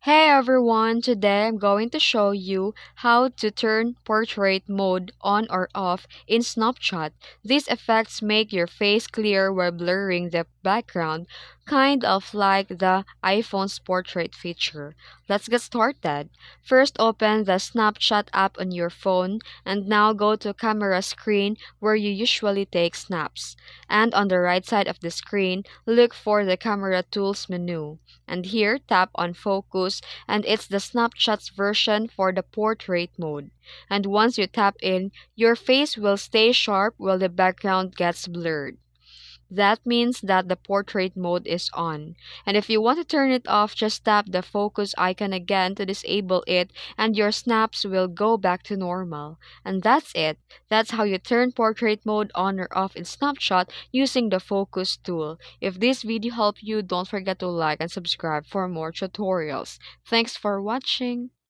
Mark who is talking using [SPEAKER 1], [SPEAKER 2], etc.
[SPEAKER 1] Hey everyone, today I'm going to show you how to turn portrait mode on or off in Snapchat. These effects make your face clear while blurring the background, kind of like the iPhone's portrait feature. Let's get started. First, open the Snapchat app on your phone and now go to camera screen where you usually take snaps. And on the right side of the screen, look for the camera tools menu. And here, tap on focus and it's the Snapchat's version for the portrait mode. And once you tap in, your face will stay sharp while the background gets blurred. That means that the portrait mode is on. And if you want to turn it off, just tap the focus icon again to disable it and your snaps will go back to normal. And that's it. That's how you turn portrait mode on or off in Snapchat using the focus tool. If this video helped you, don't forget to like and subscribe for more tutorials. Thanks for watching.